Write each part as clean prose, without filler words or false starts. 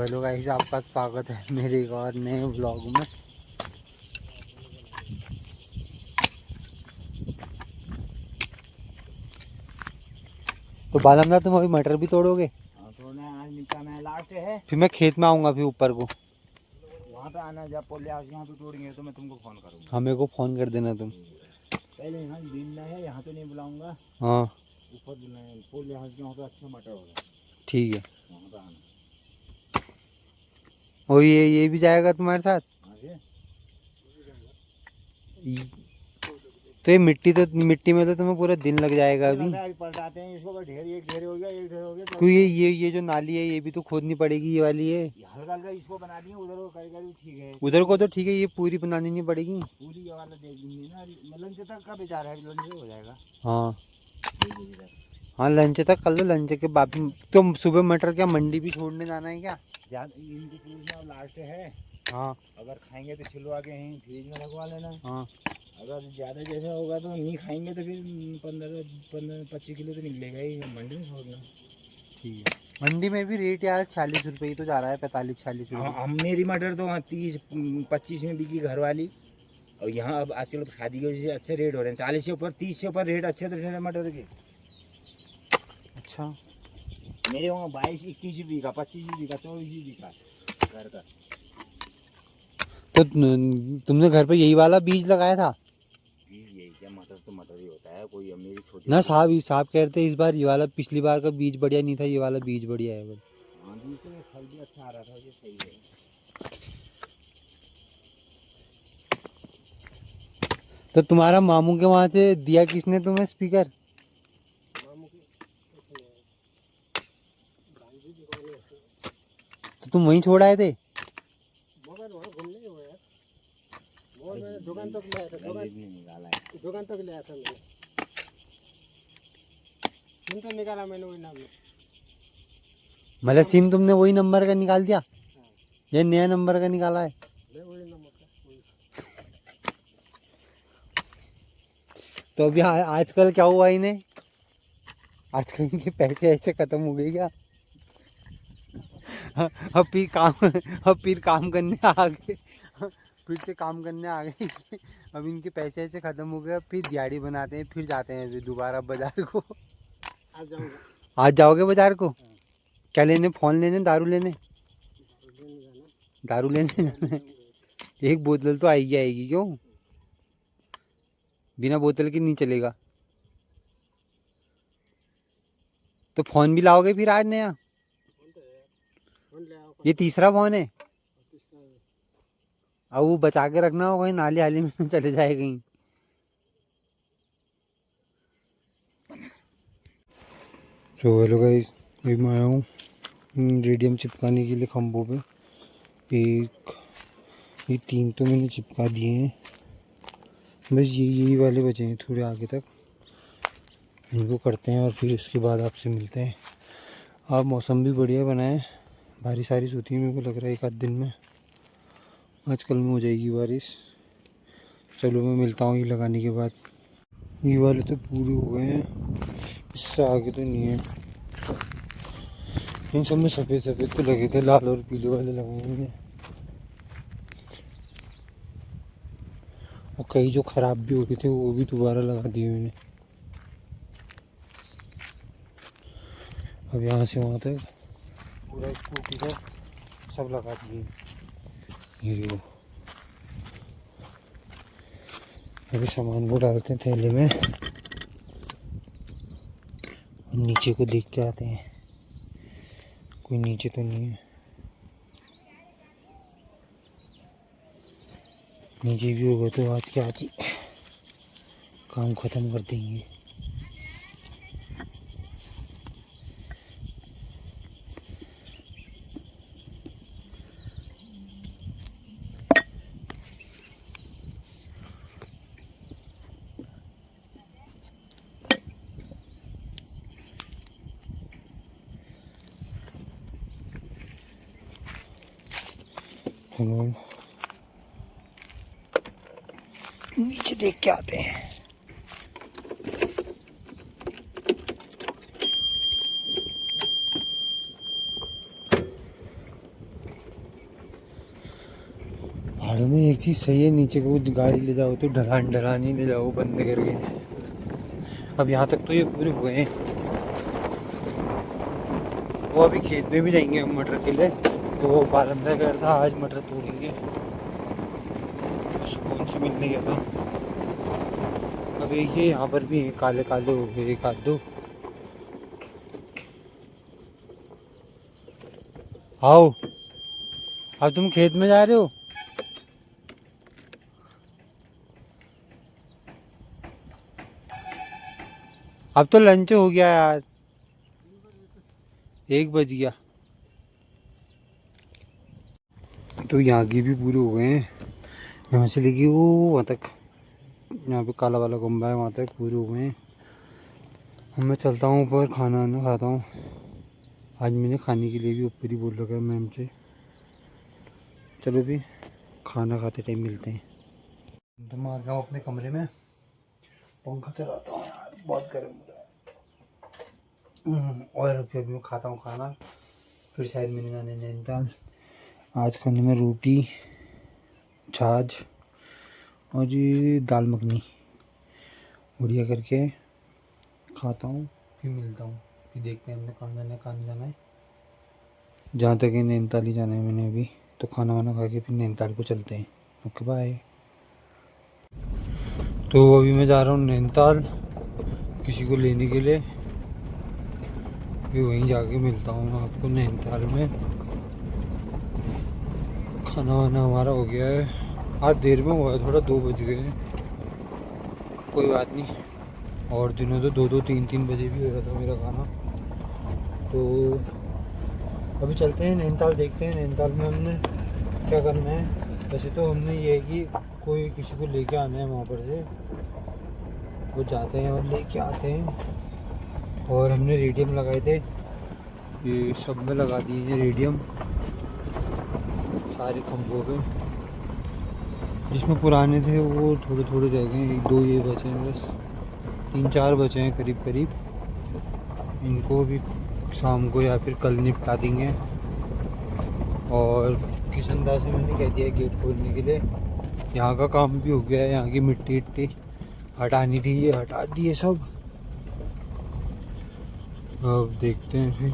Hello guys, आपका स्वागत है मेरे एक और नए व्लॉग में। तो बालमदा तुम अभी मटर भी तोड़ोगे? हाँ तोड़ना आज निपटा में लास्ट है। फिर मैं खेत में आऊँगा, फिर ऊपर को वहाँ पे आना, जब पोले यहाँ पे तोड़ेंगे तो मैं तुमको फोन करूँगा। हमें को फ़ोन कर देना तुम। पहले यहाँ मिलना है, यहाँ तो नहीं बुलाऊंगा, हाँ ऊपर बुलाएंगे। पोले यहाँ पे अच्छा मटर होगा, ठीक है। वहाँ पे आना। और ये भी जाएगा तुम्हारे साथ? आगे तो ये मिट्टी में तो तुम्हें पूरा दिन लग जाएगा अभी। अभी पलटाते हैं इसको, ढेर एक ढेर हो गया, एक ढेर हो गया तो क्यों ये जो नाली है ये भी तो खोदनी पड़ेगी, ये वाली है। हल्का हल्का इसको बना दिए, उधर को करेगा भी ठीक है। उधर को तो ठीक है, ये पूरी बनानी नहीं पड़ेगी। पूरी ये वाला देख लेंगे ना, लंच तक का बेचारा है, लंच हो जाएगा। हाँ हाँ, लंच तक कर लो। लंच के बाद तुम सुबह मटर क्या मंडी भी छोड़ने जाना है क्या? इनकी पूछना लास्ट है। हाँ अगर खाएंगे तो छिलवा के यहीं फ्रिज में रखवा लेना। हाँ अगर ज़्यादा जैसा होगा तो नहीं खाएंगे तो फिर 15-25 किलो तो निकलेगा ही, मंडी में छोड़ना। ठीक है। मंडी में भी रेट यार 40 रुपये ही तो जा रहा है, 45-40 रुपये। हम मेरी मटर तो वहाँ 30-25 में बिकी घर वाली, और यहाँ अब आजकल शादी की वजह से अच्छे रेट हो रहे हैं। 40 से ऊपर, 30 से ऊपर रेट अच्छे तो रहे मटर के। अच्छा, मेरे वहाँ 22-21 बिका, 25 बिका, 24 बिका घर का। तो तुमने घर पे यही वाला बीज लगाया था? यही क्या, मटर तो मटर ही होता है। कोई मेरी छोटी ना साहब कहते इस बार ये वाला, पिछली बार का बीज बढ़िया नहीं था, ये वाला बीज बढ़िया है। हाँ बीज तो फल भी अच्छा आ रहा था, ये सही है। तो तुम्हारा मामू के वहाँ से दिया किसने तुम्हें स्पीकर? तो तुम वहीं छोड़ आए थे? दुकान तक लाया था, दुकान तक लाया था मैंने। सिम तो निकाला मैंने वही नाम में। मतलब सिम तुमने वही नंबर का निकाल दिया? ये नया नंबर का निकाला है? वही नंबर का। तो अभी आजकल क्या हुआ इन्हें? आजकल इनके पैसे ऐसे खत्म हो गए क्या? अब फिर काम करने आ गए, फिर से काम करने आ गए। अब इनके पैसे ऐसे खत्म हो गए, अब फिर दिहाड़ी बनाते हैं, फिर जाते हैं फिर दोबारा बाजार को। आज जाऊँगा। आज जाओगे बाजार को? क्या लेने? फोन लेने, दारू लेने? दारू लेने जाना है? एक बोतल तो आएगी आएगी, क्यों? बिना बोतल के नहीं चलेगा। तो फोन भी लाओगे फिर आज नया? ये तीसरा फोन है। अब वो बचा के रखना होगा, नाली हाली में चले जाए कहीं। तो हेलो गाइस, अभी मैं आया हूँ रेडियम चिपकाने के लिए खंभों पे। ये 3 तो मैंने चिपका दिए हैं, बस यही वाले बचे हैं थोड़े आगे तक। इनको करते हैं और फिर उसके बाद आपसे मिलते हैं। अब मौसम भी बढ़िया बना है, बारिश वारिश होती है, मेरे को लग रहा है एक आध दिन में, आज कल में हो जाएगी बारिश। चलो मैं मिलता हूँ ये लगाने के बाद। ये वाले तो पूरे हो गए हैं, इससे आगे तो नहीं है। इन सब में सफ़ेद सफ़ेद तो लगे थे, लाल और पीले वाले लगाए मैंने। और कई जो ख़राब भी हो गए थे वो भी दोबारा लगा दिए मैंने। अब यहाँ से वहाँ तक पूरा स्कूटी तक सब लगा दिए। ये देखो, अभी सामान को डालते हैं थैले में और नीचे को देख के आते हैं, कोई नीचे तो नहीं है। नीचे भी होगा तो आज के आज ही काम ख़त्म कर देंगे। नीचे देख के आते हैं। पहाड़ों में एक चीज़ सही है, नीचे को गाड़ी ले जाओ तो ढलान ढलान ही ले जाओ बंद करके। अब यहाँ तक तो ये पूरे हुए हैं, वो अभी खेत में भी जाएंगे हम मटर के लिए। तो वो बालंदा कह रहा था आज मटर तोड़ेंगे, सुकून से मिलने गया था। अब एक ये यहाँ पर भी काले काले हो गए एक आध दो। आओ, अब तुम खेत में जा रहे हो? अब तो लंच हो गया यार, 1 बज गया। तो यहाँ की भी पूरे हो गए हैं, यहाँ से लेके वो वहाँ तक, यहाँ पे काला वाला गुम्बा है वहाँ तक पूरे हो गए हैं। अब मैं चलता हूँ ऊपर, खाना वाना खाता हूँ। आज मैंने खाने के लिए भी ऊपर ही बोल रखा है मैम से। चलो भी खाना खाते टाइम मिलते हैं। तो मैं आ गया हूँ अपने कमरे में, पंखा चलाता हूँ यार, बहुत गर्म हो रहा है। और फिर मैं खाता हूँ खाना, फिर शायद मैंने जाना है नैनीताल। आज खाने में रोटी, छाछ और ये दाल मखनी बढ़िया करके खाता हूँ, फिर मिलता हूँ। फिर देखते हैं हमने कहाँ जाना है, कहाँ नहीं जाना है। जहाँ तक है नैनीताल ही जाना है मैंने अभी। तो खाना वाना खा के फिर नैनीताल को चलते हैं। Okay bye. तो अभी मैं जा रहा हूँ नैनीताल किसी को लेने के लिए, फिर वहीं जाके मिलता हूँ आपको नैनीताल में। खाना वाना हमारा हो गया है, आज देर में हुआ है थोड़ा, 2 बज गए हैं। कोई बात नहीं, और दिनों तो 2-2 3-3 बजे भी हो रहा था मेरा खाना। तो अभी चलते हैं नैनीताल, देखते हैं नैनीताल में हमने क्या करना है। वैसे तो हमने ये है कि कोई किसी को लेके आना है वहाँ पर से, वो जाते हैं और लेके आते हैं। और हमने रेडियम लगाए थे, ये सब में लगा दिए हैं रेडियम सारे खंभों पे। जिसमें पुराने थे वो थोड़े थोड़े रह गए, 1-2 ये बचे हैं बस, 3-4 बचे हैं करीब करीब। इनको भी शाम को या फिर कल निपटा देंगे। और किशनदा से मैंने कह दिया गेट खोलने के लिए। यहाँ का काम भी हो गया है, यहाँ की मिट्टी इट्टी हटानी थी, ये हटा दिए सब। अब देखते हैं फिर।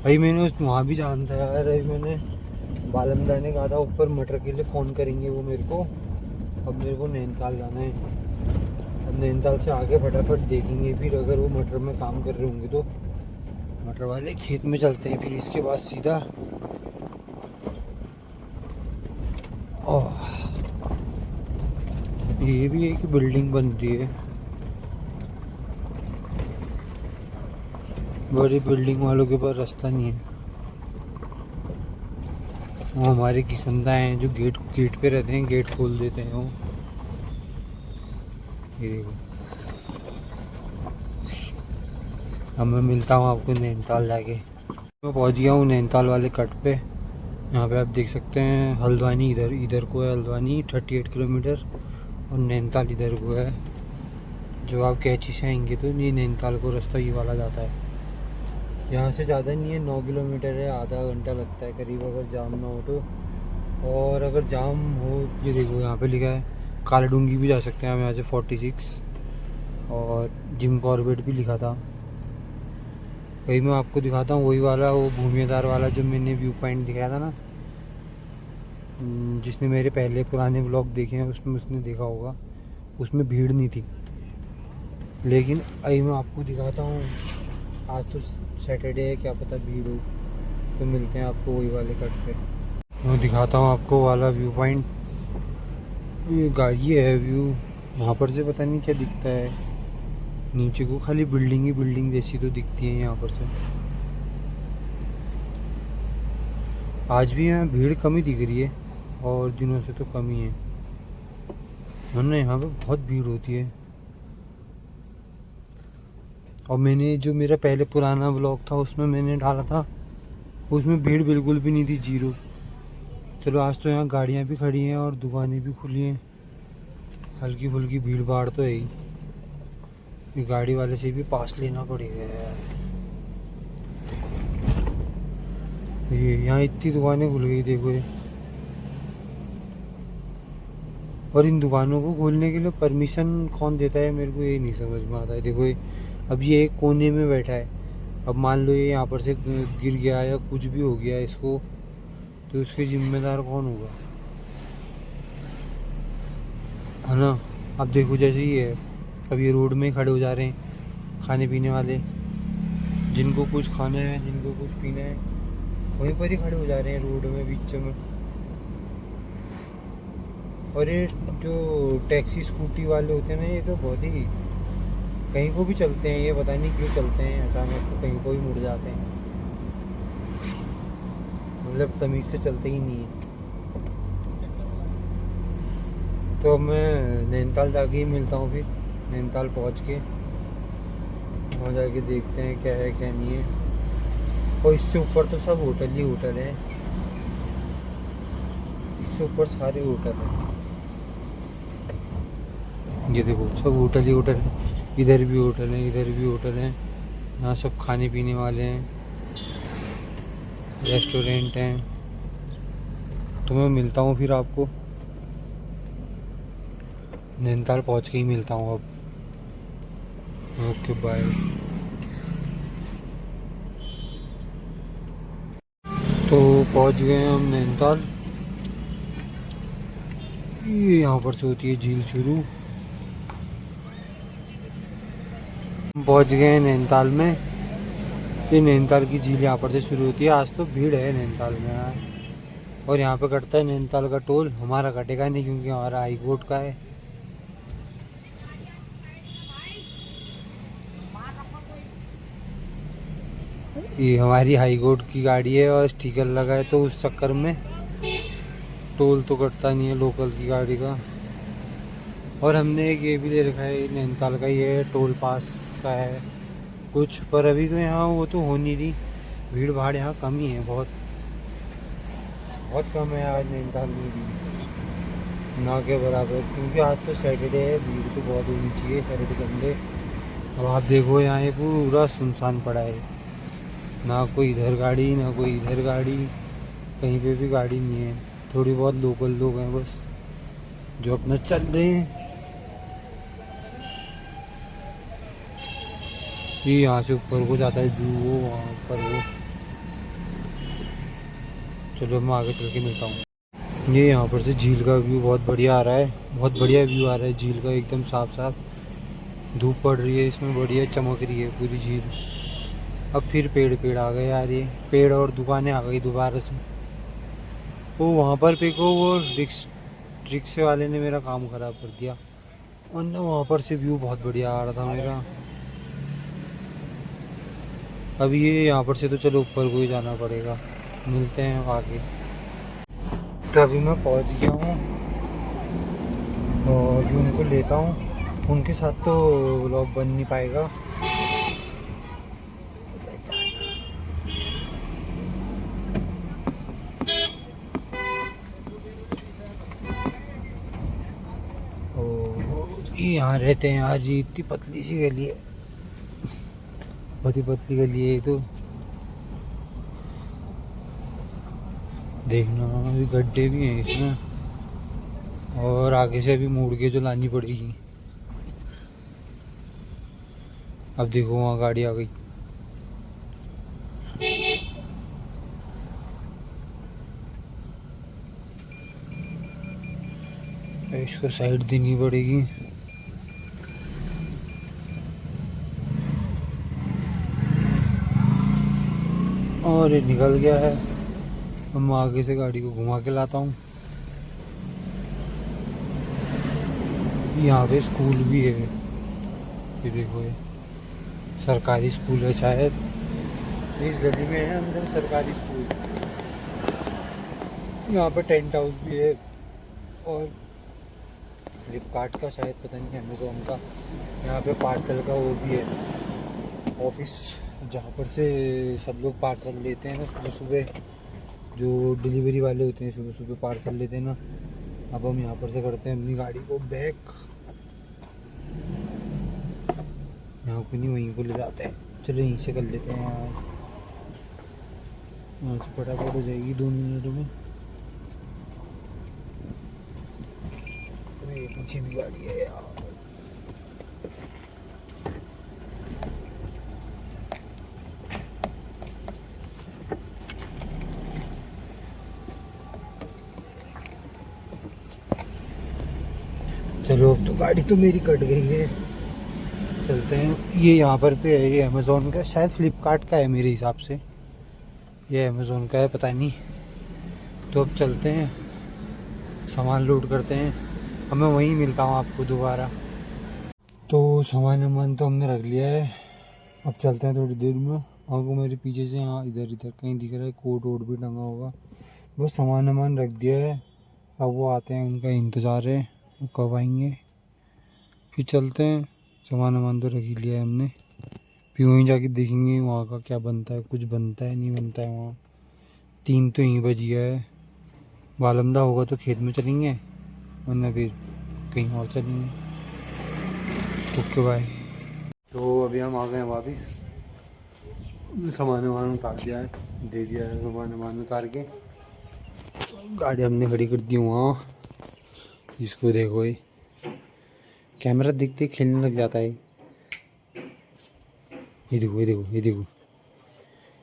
भाई मैंने वहाँ भी जाना था यार, अभी मैंने बालंदा ने कहा था ऊपर मटर के लिए फ़ोन करेंगे वो मेरे को। अब मेरे को नैनीताल जाना है, अब नैनीताल से आगे फटाफट देखेंगे। फिर अगर वो मटर में काम कर रहे होंगे तो मटर वाले खेत में चलते हैं, फिर इसके बाद सीधा। ओह, ये भी है कि बिल्डिंग बन रही है, बड़ी बिल्डिंग वालों के पास रास्ता नहीं है। वो हमारे किसंदा हैं जो गेट पे रहते हैं, गेट खोल देते हैं वो। ये देखो, अब मैं मिलता हूँ आपको नैनीताल जाके। मैं पहुँच गया हूँ नैनीताल वाले कट पे। यहाँ पे आप देख सकते हैं हल्द्वानी इधर को है, हल्द्वानी 38 किलोमीटर, और नैनीताल इधर को है। जो आप कैंची से आएंगे तो ये नैनीताल को रास्ता ये वाला जाता है। यहाँ से ज़्यादा नहीं है, 9 किलोमीटर है, आधा घंटा लगता है करीब अगर जाम ना हो तो। और अगर जाम हो, ये देखो यहाँ पे लिखा है कालाडूंगी भी जा सकते हैं हम यहाँ से 46, और जिम कॉर्बेट भी लिखा था। वही मैं आपको दिखाता हूँ, वही वाला वो भूमियाधार वाला जो मैंने व्यू पॉइंट दिखाया था ना। जिसने मेरे पहले पुराने ब्लॉग देखे हैं उसमें उसने देखा होगा, उसमें भीड़ नहीं थी। लेकिन अभी मैं आपको दिखाता हूँ, आज तो सैटरडे है, क्या पता भीड़ हो। तो मिलते हैं आपको वही वाले कट पे, मैं दिखाता हूँ आपको वाला व्यू पॉइंट। ये गाड़ी है व्यू, यहाँ पर से पता नहीं क्या दिखता है, नीचे को खाली बिल्डिंग ही बिल्डिंग जैसी तो दिखती है यहाँ पर से। आज भी यहाँ भीड़ कम ही दिख रही है, और दिनों से तो कम ही है, वरना यहाँ पे बहुत भीड़ होती है। और मैंने जो मेरा पहले पुराना ब्लॉग था उसमें मैंने डाला था, उसमें भीड़ बिल्कुल भी नहीं थी, 0। चलो आज तो यहाँ गाड़ियाँ भी खड़ी हैं और दुकानें भी खुली हैं, हल्की फुल्की भीड़ भाड़ तो है ही। ये गाड़ी वाले से भी पास लेना पड़ेगा यार। ये यहाँ इतनी दुकानें खुल गई, देखो ये और इन दुकानों को खोलने के लिए परमिशन कौन देता है, मेरे को ये नहीं समझ में आता है। देखो ये अब ये एक कोने में बैठा है, अब मान लो ये यहाँ पर से गिर गया या कुछ भी हो गया इसको, तो इसके जिम्मेदार कौन होगा, है ना। अब देखो जैसे ही है, अब ये रोड में ही खड़े हो जा रहे हैं खाने पीने वाले, जिनको कुछ खाना है जिनको कुछ पीना है वहीं पर ही खड़े हो जा रहे हैं रोड में बीच में। और ये जो टैक्सी स्कूटी वाले होते हैं ना, ये तो बहुत ही कहीं को भी चलते हैं, ये पता नहीं क्यों चलते हैं, अचानक तो कहीं को भी मुड़ जाते हैं, मतलब तमीज़ से चलते ही नहीं है। तो अब मैं नैनीताल जाके ही मिलता हूँ, फिर नैनीताल पहुँच के वहाँ जाके देखते हैं क्या है क्या नहीं है। और इससे ऊपर तो सब होटल ही होटल है, इससे ऊपर सारे होटल हैं, ये देखो सब होटल ही होटल है, इधर भी होटल है इधर भी होटल है, यहाँ सब खाने पीने वाले हैं, रेस्टोरेंट हैं। तो मैं मिलता हूँ फिर आपको नैनीताल पहुँच के ही मिलता हूँ अब। Okay bye. तो पहुँच गए हैं हम नैनीताल, ये यहाँ पर से होती है झील शुरू। हम पहुँच गए हैं नैनीताल में, ये नैनीताल की झील यहाँ पर से शुरू होती है। आज तो भीड़ है नैनीताल में यार, और यहाँ पे कटता है नैनीताल का टोल, हमारा कटेगा नहीं क्योंकि हमारा हाई कोर्ट का है। ये हमारी हाई कोर्ट की गाड़ी है और स्टिकर लगा है, तो उस चक्कर में टोल तो कटता नहीं है लोकल की गाड़ी का। और हमने एक ये भी ले रखा है नैनीताल का, ये टोल पास का है कुछ, पर अभी तो यहाँ वो तो हो नहीं रही, भीड़ भाड़ यहाँ कम ही है, बहुत बहुत कम है आज नैनीताल में भी, ना के बराबर, क्योंकि आज तो सैटरडे है, भीड़ तो बहुत होनी चाहिए सैटरडे संडे। अब आप देखो यहाँ ये पूरा सुनसान पड़ा है, ना कोई इधर गाड़ी ना कोई इधर गाड़ी, कहीं पे भी गाड़ी नहीं है, थोड़ी बहुत लोकल लोग हैं बस जो अपना चल रहे हैं। ये यहाँ से ऊपर को जाता है जू, वो वहाँ पर वो, चलो मैं आगे चल के मिलता हूँ। ये यहाँ पर से झील का व्यू बहुत बढ़िया आ रहा है, बहुत बढ़िया व्यू आ रहा है झील का, एकदम साफ साफ, धूप पड़ रही है इसमें, बढ़िया चमक रही है पूरी झील। अब फिर पेड़ आ गए यार, ये पेड़ और दुकानें आ गई दोबारा से। वो वहाँ पर पे को वो रिक्शे वाले ने मेरा काम ख़राब कर दिया, वरना वहाँ पर से व्यू बहुत बढ़िया आ रहा था मेरा। अब ये यहाँ पर से तो चलो ऊपर को ही जाना पड़ेगा, मिलते हैं आगे। तो अभी मैं पहुँच गया हूँ और अभी उनको लेता हूँ, उनके साथ तो व्लॉग बन नहीं पाएगा। ये यहाँ रहते हैं आज, ये इतनी पतली सी गली है, बहुत ही पतली गली है ये तो, देखना अभी गड्ढे भी हैं इसमें, और आगे से अभी मुड़ के जो लानी पड़ेगी। अब देखो वहाँ गाड़ी आ गई, इसको साइड देनी पड़ेगी। और ये निकल गया है, अब मैं आगे से गाड़ी को घुमा के लाता हूँ। यहाँ पे स्कूल भी है, ये देखो ये सरकारी स्कूल है शायद, इस गली में है अंदर सरकारी स्कूल। यहाँ पे टेंट हाउस भी है, और फ्लिपकार्ट का शायद, पता नहीं अमेज़ोन का, यहाँ पे पार्सल का वो भी है ऑफिस, जहाँ पर से सब लोग पार्सल लेते हैं ना सुबह सुबह, जो डिलीवरी वाले होते हैं सुबह सुबह पार्सल लेते हैं ना। अब हम यहाँ पर से करते हैं अपनी गाड़ी को बैक, यहाँ को नहीं वहीं को ले जाते हैं, चलो यहीं से कर लेते हैं यार, यहाँ से फटाफट हो जाएगी 2 मिनट में। पीछे भी गाड़ी है यार। चलो अब तो गाड़ी तो मेरी कट गई है, चलते हैं। ये यहाँ पर पे है, ये अमेज़ोन का, शायद फ्लिपकार्ट का है मेरे हिसाब से, ये अमेज़ोन का है पता नहीं। तो अब चलते हैं, सामान लोड करते हैं, अब मैं वहीं मिलता हूँ आपको दोबारा। तो सामान वामान तो हमने रख लिया है, अब चलते हैं थोड़ी देर में। आपको मेरे पीछे से यहाँ इधर इधर कहीं दिख रहा है, कोट वोट भी टंगा होगा। बस सामान वामान रख दिया है, अब वो आते हैं, उनका इंतज़ार है, वो कब आएंगे फिर चलते हैं। सामान वामान तो रख ही लिया है हमने, फिर वहीं जाके देखेंगे वहाँ का क्या बनता है, कुछ बनता है नहीं बनता है वहाँ। 3 तो यहीं बज गया है, बालमदा होगा तो खेत में चलेंगे, वरना फिर कहीं और चलेंगे। Okay bye. तो अभी हम आ गए हैं वापस, सामान वामान उतार दिया है, दे दिया है सामान वामान उतार के। गाड़ी हमने खड़ी कर दी वहाँ, जिसको देखो ये कैमरा देखते ही खेलने लग जाता है। ये देखो ये देखो ये देखो,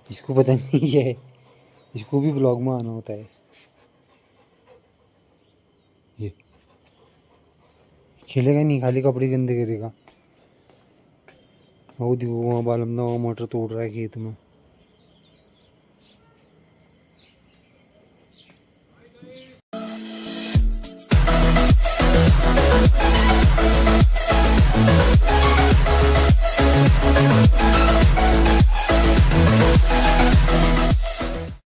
इसको पता नहीं है, इसको भी ब्लॉग में आना होता है। ये खेलेगा नहीं, खाली कपड़े गंदे करेगा। वो देखो वहाँ बालमदा वहाँ मोटर तोड़ रहा है खेत में।